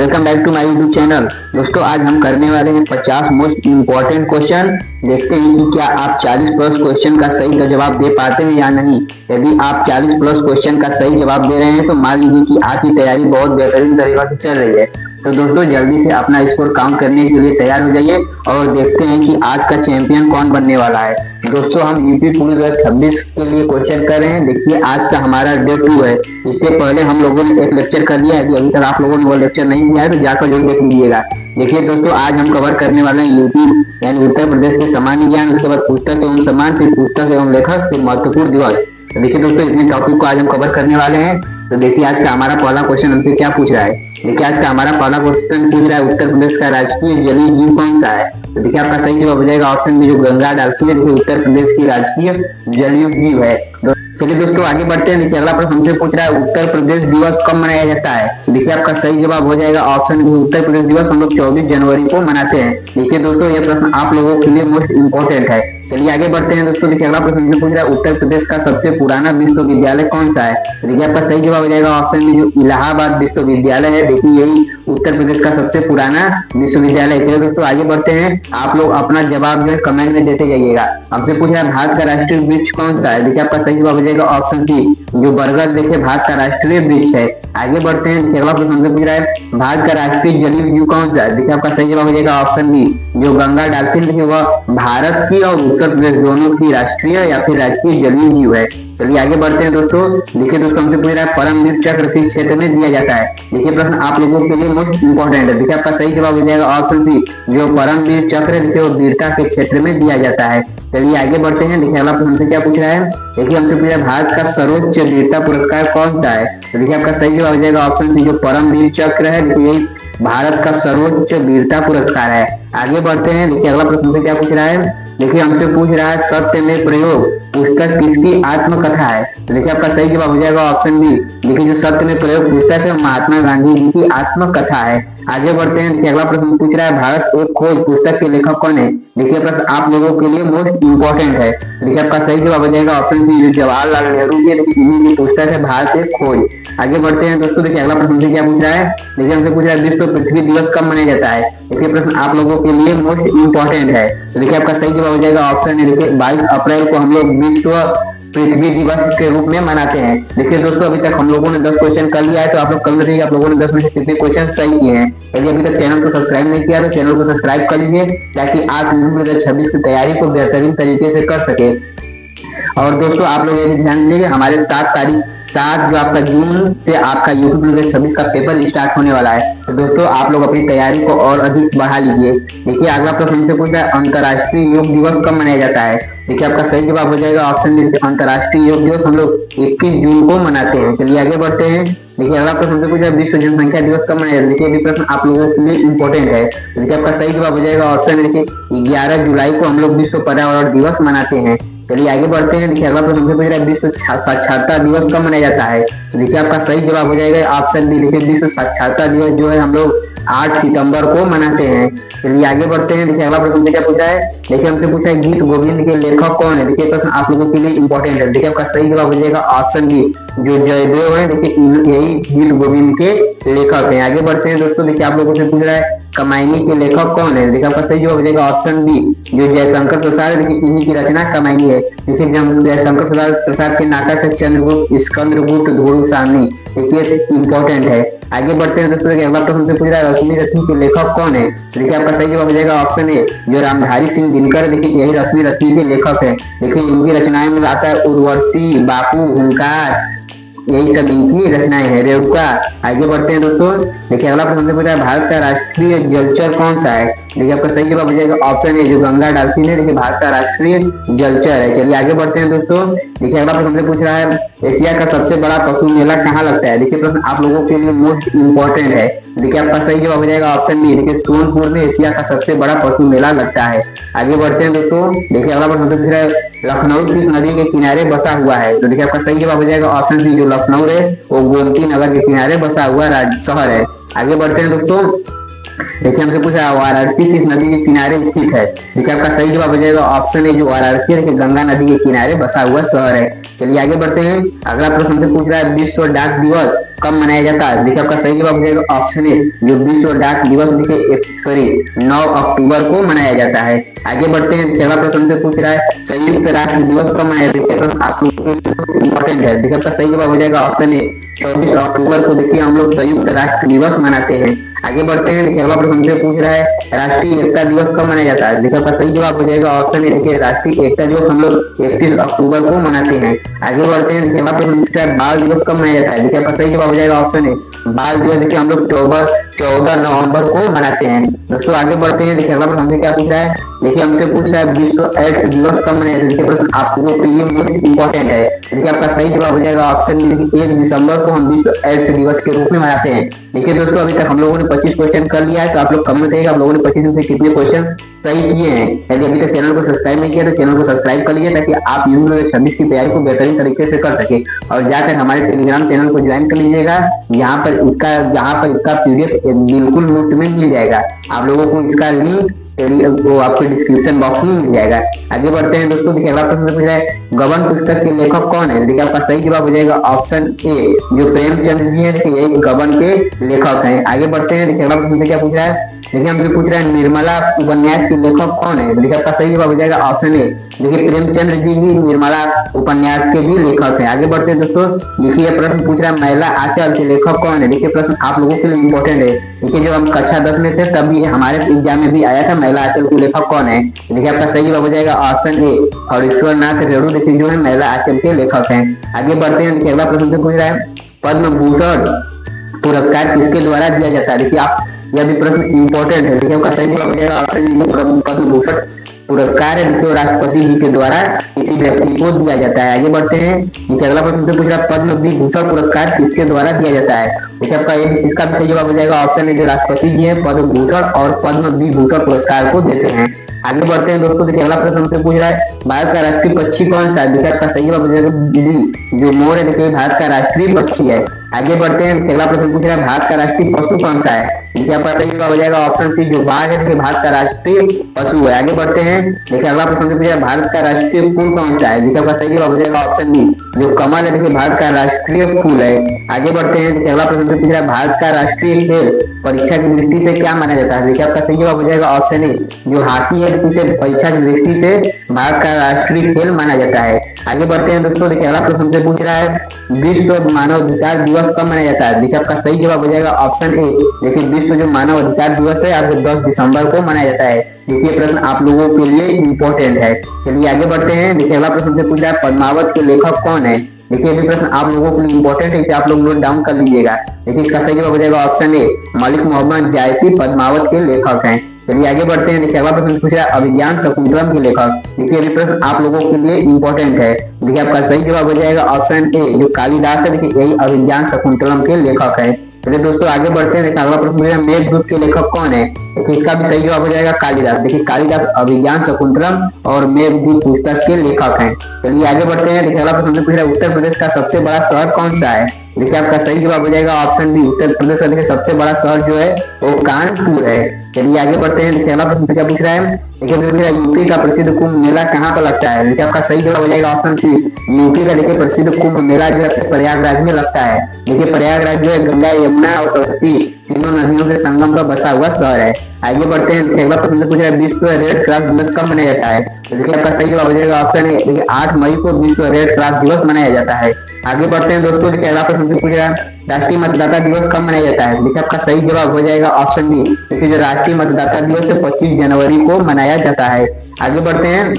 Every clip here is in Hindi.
Welcome back to my YouTube channel. दोस्तों आज हम करने वाले हैं 50 मोस्ट इम्पोर्टेंट क्वेश्चन। देखते हैं कि क्या आप 40 प्लस क्वेश्चन का सही का जवाब दे पाते हैं या नहीं। यदि आप 40 प्लस क्वेश्चन का सही जवाब दे रहे हैं तो मान लीजिए कि आपकी तैयारी बहुत बेहतरीन तरीके से चल रही है। तो दोस्तों जल्दी से अपना स्कोर काउंट करने के लिए तैयार हो जाइए और देखते हैं कि आज का चैंपियन कौन बनने वाला है। दोस्तों हम यूपी पुलिस 2026 के लिए क्वेश्चन कर रहे हैं। देखिए आज का हमारा डे 2 है। इससे पहले हम लोगों ने एक लेक्चर कर लिया है, अभी तक आप लोगों ने वो लेक्चर नहीं दिया है तो जाकर जरूर देख लीजिएगा। देखिए दोस्तों आज हम कवर करने वाले हैं यूपी यानी उत्तर प्रदेश के सामान्य ज्ञान, उसके बाद पुस्तक एवं सम्मान, फिर पुस्तक एवं लेखक, फिर महत्वपूर्ण दिवस। देखिए दोस्तों इतने टॉपिक को आज हम कवर करने वाले हैं। तो देखिए आज का हमारा पहला क्वेश्चन हमसे क्या पूछ रहा है। देखिए आज का हमारा पहला क्वेश्चन पूछ रहा है उत्तर प्रदेश का राष्ट्रीय जलीय जीव कौन सा है। तो देखिए आपका सही जवाब हो जाएगा ऑप्शन में जो गंगा डालती है। देखिए उत्तर प्रदेश की राष्ट्रीय जलीय जीव है। चलिए दोस्तों आगे बढ़ते हैं। देखिए अगला प्रश्न हमसे पूछ रहा है उत्तर प्रदेश दिवस कब मनाया जाता है। देखिए आपका सही जवाब हो जाएगा ऑप्शन बी उत्तर प्रदेश दिवस हम लोग 24 जनवरी को मनाते हैं। देखिए दोस्तों ये प्रश्न आप लोगों के लिए मोस्ट इंपोर्टेंट है। चलिए आगे बढ़ते हैं दोस्तों। देखिए अगला प्रश्न हमसे पूछ रहा है उत्तर प्रदेश का सबसे पुराना विश्वविद्यालय कौन सा है। देखिए आपका सही जवाब हो जाएगा ऑप्शन में जो इलाहाबाद विश्वविद्यालय है। देखिए यही उत्तर प्रदेश का सबसे पुराना विश्वविद्यालय। चलिए दोस्तों आगे बढ़ते हैं। आप लोग अपना जवाब जो है कमेंट में देते जाइएगा। हमसे पूछ रहा है भारत का राष्ट्रीय वृक्ष कौन सा है। देखिए आपका सही जवाब हो जाएगा ऑप्शन सी जो बरगद देखिए भारत का राष्ट्रीय वृक्ष है। आगे बढ़ते हैं। अगला प्रश्न हमसे पूछ रहा है भारत का राष्ट्रीय जलीय जीव कौन सा है। देखिए आपका सही जवाब हो जाएगा ऑप्शन बी जो गंगा डॉल्फिन देखिए वह भारत की और उत्तर प्रदेश दोनों की राष्ट्रीय या फिर राष्ट्रीय जलीय जीव है। चलिए आगे बढ़ते हैं दोस्तों। देखिए दोस्तों हमसे पूछ रहा है परमवीर चक्र किस क्षेत्र में दिया जाता है। देखिए प्रश्न आप लोगों के लिए मोस्ट इंपोर्टेंट है। देखिए आपका सही जवाब हो जाएगा ऑप्शन सी जो परमवीर चक्र देखिए वो वीरता के क्षेत्र में दिया जाता है। चलिए आगे बढ़ते हैं। देखिए अगला प्रश्न हमसे क्या पूछ रहा है। देखिए हमसे पूछ रहा है भारत का सर्वोच्च वीरता पुरस्कार कौन सा है। तो देखिए आपका सही जवाब हो जाएगा ऑप्शन सी जो परमवीर चक्र है। देखिए यही भारत का सर्वोच्च वीरता पुरस्कार है। आगे बढ़ते हैं। देखिए अगला प्रश्न से क्या पूछ रहा है। देखिए हमसे पूछ रहा है सत्य में प्रयोग पुस्तक किसकी आत्मकथा है। तो देखिए आपका सही जवाब हो जाएगा ऑप्शन बी देखिए जो सत्य में प्रयोग पुस्तक है महात्मा गांधी जी की आत्मकथा है। आगे बढ़ते हैं। देखिए अगला प्रश्न पूछ रहा है भारत एक खोज पुस्तक के लेखक कौन है। देखिए प्रश्न आप लोगों के लिए मोस्ट इंपोर्टेंट है। देखिए आपका सही जवाब हो जाएगा ऑप्शन बी जो जवाहरलाल नेहरू जी देखिए इन्हीं की पुस्तक है भारत एक खोज। आगे बढ़ते हैं दोस्तों। देखिए अगला प्रश्न से क्या पूछ रहा है। देखिए हमसे पूछ रहा है विश्व पृथ्वी दिवस कब मनाया जाता है। देखिए प्रश्न आप लोगों के लिए मोस्ट इंपोर्टेंट है। तो देखिए आपका सही जवाब हो जाएगा ऑप्शन है देखिए 22 अप्रैल को हम लोग विश्व पृथ्वी दिवस के रूप में मनाते हैं। देखिए दोस्तों अभी तक हम लोगों ने 10 क्वेश्चन कर लिया है तो आप लोग कल देखिए आप लोगों ने 10 में से कितने क्वेश्चन सही किए हैं। यदि अभी तक चैनल को सब्सक्राइब नहीं किया तो चैनल को सब्सक्राइब कर लीजिए ताकि आप यूपी 2026 की तैयारी को बेहतरीन तरीके से कर सके। और दोस्तों आप लोग ये ध्यान दीजिए हमारे 7 जो आपका जून से आपका यूपी 2026 का पेपर स्टार्ट होने वाला है। तो दोस्तों आप लोग अपनी तैयारी को और अधिक बढ़ा लीजिए। देखिए अगला प्रश्न हमसे पूछा है अंतर्राष्ट्रीय योग दिवस कब मनाया जाता है। देखिए आपका सही जवाब हो जाएगा ऑप्शन डी अंतर्राष्ट्रीय योग दिवस हम लोग 21 जून को मनाते हैं। चलिए आगे बढ़ते हैं। देखिए अगला प्रश्न हमसे पूछा विश्व जनसंख्या दिवस कब मनाया जाता है। देखिए ये प्रश्न आप लोगों के लिए इंपॉर्टेंट है। देखिए आपका सही जवाब हो जाएगा ऑप्शन देखिए 11 जुलाई को हम लोग विश्व पर्यावरण दिवस मनाते हैं। चलिए आगे बढ़ते हैं। देखिए अगला प्रश्न हमसे पूछ रहा है विश्व साक्षरता दिवस कब मनाया जाता है। तो देखिए आपका सही जवाब हो जाएगा ऑप्शन बी देखिए विश्व साक्षरता दिवस जो है हम लोग 8 सितंबर को मनाते हैं। चलिए आगे बढ़ते हैं। देखिए अगला प्रश्न क्या पूछा है। देखिए हमसे पूछा है गीत गोविंद के लेखक कौन है। देखिए प्रश्न आप लोगों के लिए इंपॉर्टेंट है। देखिए आपका सही जवाब हो जाएगा ऑप्शन बी जो जयदेव है। देखिए यही गीत गोविंद के लेखक है। आगे बढ़ते हैं दोस्तों। देखिए आप लोगों से पूछ रहा है कमायनी के लेखक कौन है। देखिए आपका सही जवाब हो जाएगा ऑप्शन बी जो जयशंकर प्रसाद देखिए इन्हीं की रचना कमायनी है। देखिए जयशंकर प्रसाद के नाटक है चंद्रगुप्त स्कंदगुप्त धूर्व सारणी देखिए इंपॉर्टेंट है। आगे बढ़ते हैं दोस्तों। अगला प्रश्न हमसे पूछ रहा है रश्मि रथी के लेखक कौन है। देखिए आपका सही जवाब हो जाएगा ऑप्शन ए जो रामधारी सिंह दिनकर देखिए यही रश्मि रथी के लेखक है। देखिए इनकी रचनाएं में आता है उर्वशी बापू हुंकार यही सब इनकी रचनाएं है रेणुका। आगे बढ़ते हैं दोस्तों। देखिए अगला प्रश्न पूछा है भारत का राष्ट्रीय जलचर कौन सा है। देखिए आपका सही जवाब हो जाएगा ऑप्शन ए जो गंगा डॉल्फिन है। देखिए भारत का राष्ट्रीय जलचर है। चलिए आगे बढ़ते हैं दोस्तों। देखिए अगला प्रश्न पूछ रहा है एशिया का सबसे बड़ा पशु मेला कहाँ लगता है। देखिए प्रश्न आप लोगों के लिए मोस्ट इंपोर्टेंट है। देखिए आपका सही जवाब हो जाएगा ऑप्शन बी देखिए सोनपुर में एशिया का सबसे बड़ा पशु मेला लगता है। आगे बढ़ते हैं दोस्तों। देखिए अगला प्रश्न पूछ रहा है लखनऊ किस नदी के किनारे बसा हुआ है। तो देखिए आपका सही जवाब हो जाएगा ऑप्शन सी जो लखनऊ है वो गोमती नगर के किनारे बसा हुआ शहर है। आगे बढ़ते हैं दोस्तों। देखिए हमसे पूछा वाराणसी किस नदी के किनारे स्थित है। देखिए आपका सही जवाब हो जाएगा ऑप्शन ए जो वाराणसी है गंगा नदी के किनारे बसा हुआ शहर है। चलिए आगे बढ़ते हैं। अगला प्रश्न हमसे पूछ रहा है विश्व डाक दिवस कब मनाया जाता है? देखिए आपका सही जवाब हो जाएगा ऑप्शन ए, जो विश्व डाक दिवस देखिए सॉरी 9 अक्टूबर को मनाया जाता है। आगे बढ़ते हैं, चौथा प्रश्न से पूछ रहा है संयुक्त राष्ट्र दिवस कब मनाया जाता है? आपको इम्पोर्टेंट है। देखिए आपका सही जवाब हो जाएगा ऑप्शन ए, 24 अक्टूबर को देखिए हम लोग संयुक्त राष्ट्र दिवस मनाते हैं। आगे बढ़ते हैं, देखिए अगला प्रश्न से पूछ रहा है राष्ट्रीय एकता दिवस कब मनाया जाता है? देखिए आपका सही जवाब हो जाएगा ऑप्शन ए, देखिए राष्ट्रीय एकता दिवस हम लोग 31 अक्टूबर को मनाते हैं। आगे बढ़ते हैं, देखिए अगला प्रश्न पूछ रहा है बाल दिवस कब मनाया जाता है? देखिए आपका सही जवाब हो जाएगा ऑप्शन ए, बाल दिवस देखिए हम लोग 14 नवंबर को मनाते हैं। दोस्तों आगे बढ़ते हैं, देखिए अगला प्रश्न हमसे क्या पूछ रहा है, देखिए हमसे पूछ रहा है विश्व एड्स दिवस कब मनाया जाता है? देखिए प्रश्न आप लोगों के लिए मोस्ट इंपॉर्टेंट है। देखिए आपका सही जवाब हो जाएगा ऑप्शन बी, देखिए 1 दिसंबर को हम विश्व एड्स दिवस के रूप में मनाते हैं। देखिए दोस्तों अभी तक हम लोगों ने 25 क्वेश्चन कर लिया है, तो आप लोग कमेंट करिएगा आप लोगों ने 25 में से कितने क्वेश्चन सही किए हैं। यदि अभी तक चैनल को सब्सक्राइब नहीं किया तो चैनल को सब्सक्राइब कर लीजिए, ताकि आप यूं 26 की तैयारी को बेहतरीन तरीके से कर सके। और जाकर हमारे टेलीग्राम चैनल को ज्वाइन कर लीजिएगा, यहाँ पर इसका पीडीएफ बिल्कुल मुफ्त में मिल जाएगा। आप लोगों को इसका लिंक वो आपको डिस्क्रिप्शन बॉक्स में मिल जाएगा। आगे बढ़ते हैं दोस्तों, देखिए अगला प्रश्न पूछा है गबन पुस्तक के लेखक कौन है? देखिए आपका सही जवाब हो जाएगा ऑप्शन ए, जो प्रेमचंद जी है, ये गबन के लेखक हैं। आगे बढ़ते हैं, देखिए अगला प्रश्न से क्या पूछ रहा है, देखिए हमसे पूछ रहा है निर्मला उपन्यास के लेखक कौन है? देखिए आपका सही जवाब हो जाएगा ऑप्शन ए, देखिए प्रेमचंद जी भी निर्मला उपन्यास के भी लेखक हैं। आगे बढ़ते हैं दोस्तों, देखिए प्रश्न पूछ रहा है महिला आंचल के लेखक कौन है? देखिए प्रश्न आप लोगों के लिए इंपॉर्टेंट है। देखिए जो हम कक्षा 10 में थे तभी हमारे एग्जाम में भी आया था महिला आंचल के लेखक कौन है। देखिए आपका सही जवाब हो जाएगा ऑप्शन ए, और ईश्वरनाथ रेणु देखिए जो है महिला आंचल के लेखक हैं। आगे बढ़ते हैं, देखिए अगला प्रश्न से पूछ रहा है पद्म भूषण पुरस्कार किसके द्वारा दिया जाता है? देखिए आप यह भी प्रश्न इंपॉर्टेंट है। देखिए आपका सही जवाब हो जाएगा ऑप्शन ए, पद्म भूषण पुरस्कार है देखिए राष्ट्रपति जी के द्वारा किसी व्यक्ति को दिया जाता है। आगे बढ़ते हैं, देखिए अगला प्रश्न से पूछ रहा है पद्म विभूषण पुरस्कार किसके द्वारा दिया जाता है? देखिए आपका इसका भी सही जवाब हो जाएगा ऑप्शन ए, जो राष्ट्रपति जी है पद्म भूषण और पद्म विभूषण पुरस्कार को देते हैं। आगे बढ़ते हैं दोस्तों, देखिए अगला प्रश्न हमसे पूछ रहा है भारत का राष्ट्रीय पक्षी कौन सा है? देखिए आपका सही जवाब हो जाएगा बिल्ली, जो मोर है देखिए भारत का राष्ट्रीय पक्षी है। आगे बढ़ते हैं, अगला प्रश्न पूछ रहा है भारत का राष्ट्रीय पशु कौन सा है? देखिए आपका सही जवाब हो जाएगा ऑप्शन सी, जो बाघ है देखिए भारत का राष्ट्रीय पशु है। आगे बढ़ते हैं, देखिए अगला प्रश्न पूछ रहा है भारत का राष्ट्रीय फूल कौन सा है? देखिए आपका सही जवाब हो जाएगा ऑप्शन बी, जो कमल है देखिए भारत का राष्ट्रीय फूल है। आगे बढ़ते हैं, देखिए अगला प्रश्न पूछ रहा है भारत का राष्ट्रीय खेल परीक्षा की दृष्टि से क्या माना जाता है? देखिए आपका सही जवाब हो जाएगा ऑप्शन ए, जो हॉकी है देखिए परीक्षा की दृष्टि से भारत का राष्ट्रीय खेल माना जाता है। आगे बढ़ते हैं दोस्तों, देखिए अगला प्रश्न से पूछ रहा है विश्व मानव अधिकार दिवस कब मनाया जाता है? देखिए आपका सही जवाब हो जाएगा ऑप्शन ए, देखिए विश्व जो मानव अधिकार दिवस है आज 10 दिसंबर को मनाया जाता है। देखिए प्रश्न आप लोगों के लिए इंपॉर्टेंट है। चलिए आगे बढ़ते हैं, देखिए अगला प्रश्न से पूछ रहा है पद्मावत के लेखक कौन है? देखिए ये प्रश्न आप लोगों के लिए इंपॉर्टेंट है, इसे आप लोग नोट डाउन कर लीजिएगा। देखिए इसका सही जवाब हो जाएगा ऑप्शन ए, मलिक मोहम्मद जायसी पद्मावत के लेखक हैं। चलिए आगे बढ़ते हैं, देखिए अगला प्रश्न पूछ रहा है अभिज्ञान शकुंतलम के लेखक। देखिए ये प्रश्न आप लोगों के लिए इंपॉर्टेंट है। देखिए आपका सही जवाब हो जाएगा ऑप्शन ए, जो कालिदास है देखिए यही अभिज्ञान शकुंतलम के लेखक है। चलिए दोस्तों आगे बढ़ते हैं, देखिए अगला प्रश्न पूछ रहा है मेघदूत के लेखक कौन है? देखिए इसका भी सही जवाब हो जाएगा कालिदास। देखिए कालिदास अभिज्ञान शकुंतलम और मेघदूत पुस्तक के लेखक हैं। चलिए आगे बढ़ते हैं, देखिए अगला प्रश्न पूछ रहा है उत्तर प्रदेश का सबसे बड़ा शहर कौन सा है? देखिए आपका सही जवाब हो जाएगा ऑप्शन बी, उत्तर प्रदेश का देखिए सबसे बड़ा शहर जो है वो कानपुर है। चलिए आगे बढ़ते हैं, देखिए अगला प्रश्न क्या पूछ रहा है, देखिए यूपी का प्रसिद्ध कुंभ मेला कहाँ पर लगता है? देखिए आपका सही जवाब हो जाएगा ऑप्शन सी, यूपी का देखिए प्रसिद्ध कुंभ मेला जो है प्रयागराज में लगता है। देखिए प्रयागराज जो है गंगा यमुना और सरस्वती तीनों नदियों के संगम पर बसा हुआ शहर है। आगे बढ़ते हैं, अगला प्रश्न पूछ रहा है विश्व रेड क्रॉस दिवस कब मनाया जाता है? तो देखिए आपका सही जवाब हो जाएगा ऑप्शन ए, देखिए 8 मई को विश्व रेड क्रॉस दिवस मनाया जाता है। आगे बढ़ते हैं दोस्तों, देखिए अगला प्रश्न पूछ रहा है राष्ट्रीय मतदाता दिवस कब मनाया जाता है? देखिए आपका सही जवाब हो जाएगा ऑप्शन बी, देखिए जो राष्ट्रीय मतदाता दिवस है 25 जनवरी को मनाया जाता है। आगे बढ़ते हैं,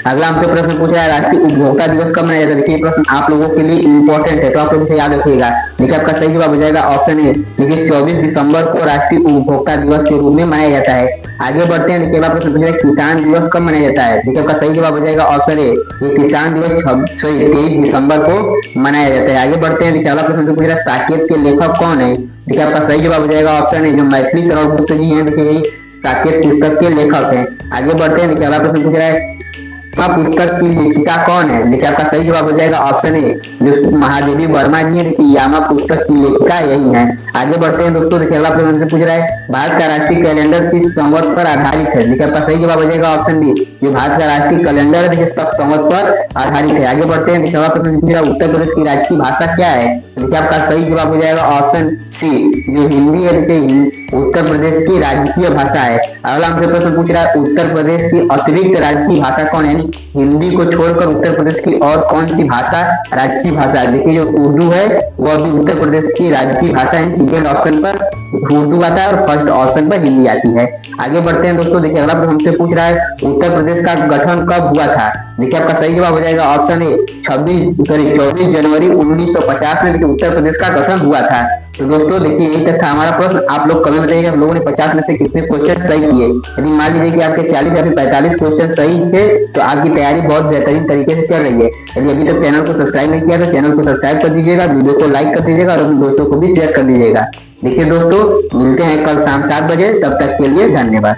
अगला हमसे प्रश्न पूछ रहा है राष्ट्रीय उपभोक्ता दिवस कब मनाया जाता है? देखिए प्रश्न आप लोगों के लिए इंपॉर्टेंट है, तो आप लोग इसे याद रखिएगा। देखिए आपका सही जवाब हो जाएगा ऑप्शन ए, देखिए 24 दिसंबर को राष्ट्रीय उपभोक्ता दिवस के रूप में मनाया जाता है। आगे बढ़ते हैं, देखिए अगला प्रश्न पूछ रहा है किसान दिवस कब मनाया जाता है? देखिए आपका सही जवाब हो जाएगा ऑप्शन ए, ये किसान दिवस 23 दिसंबर को मनाया जाता है। आगे बढ़ते हैं, देखिए अगला प्रश्न पूछ रहा है साकेत के लेखक कौन है? देखिए आपका सही जवाब हो जाएगा ऑप्शन ए, जो मैथिली शरण गुप्त जी है देखिए साकेत पुस्तक के लेखक हैं। आगे बढ़ते हैं, देखिए अगला प्रश्न पूछ रहा है पुस्तक की लेखिका कौन है? देखिए आपका सही जवाब हो जाएगा ऑप्शन ए, जो महादेवी वर्मा जी है देखिए यामा पुस्तक की लेखिका यही है। आगे बढ़ते हैं दोस्तों, देखिए अगला प्रश्न पूछ रहा है भारत का राष्ट्रीय कैलेंडर किस संवत पर आधारित है? देखिए आपका सही जवाब हो जाएगा ऑप्शन बी, जो भारत का राष्ट्रीय कैलेंडर है देखिए 7 संवत पर आधारित है। आगे बढ़ते हैं। देखिए अगला प्रश्न पूछा उत्तर प्रदेश की राजकीय भाषा क्या है? देखिए आपका सही जवाब हो जाएगा ऑप्शन सी, जो हिंदी है। देखिए उत्तर प्रदेश की राजकीय भाषा है। अगला हमसे प्रश्न पूछ रहा है उत्तर प्रदेश की अतिरिक्त राजकीय भाषा कौन है? हिंदी को छोड़कर उत्तर प्रदेश की और कौन सी भाषा राजकीय भाषा है? देखिए जो उर्दू है वह भी उत्तर प्रदेश की राजकीय भाषा है। सेकेंड ऑप्शन पर उर्दू आता है और फर्स्ट ऑप्शन पर हिंदी आती है। आगे बढ़ते हैं दोस्तों। देखिए अगला प्रश्न हमसे पूछ रहा है उत्तर प्रदेश का गठन कब हुआ था? देखिए आपका सही जवाब हो जाएगा ऑप्शन ए 24 जनवरी 1950 में देखिए उत्तर प्रदेश का गठन हुआ था। तो दोस्तों देखिए यही तक था हमारा प्रश्न। आप लोग कमेंट बताइएगा आप लोगों ने 50 में से कितने क्वेश्चन सही किए। यदि मान लीजिए कि आपके 40 या फिर 45 क्वेश्चन सही थे तो आपकी तैयारी बहुत बेहतरीन तरीके से चल रही है। यदि अभी तक चैनल को सब्सक्राइब नहीं किया तो चैनल को सब्सक्राइब कर दीजिएगा, वीडियो को लाइक कर दीजिएगा और अपने दोस्तों को भी शेयर कर दीजिएगा। देखिए दोस्तों मिलते हैं कल शाम 7 बजे, तब तक के लिए धन्यवाद।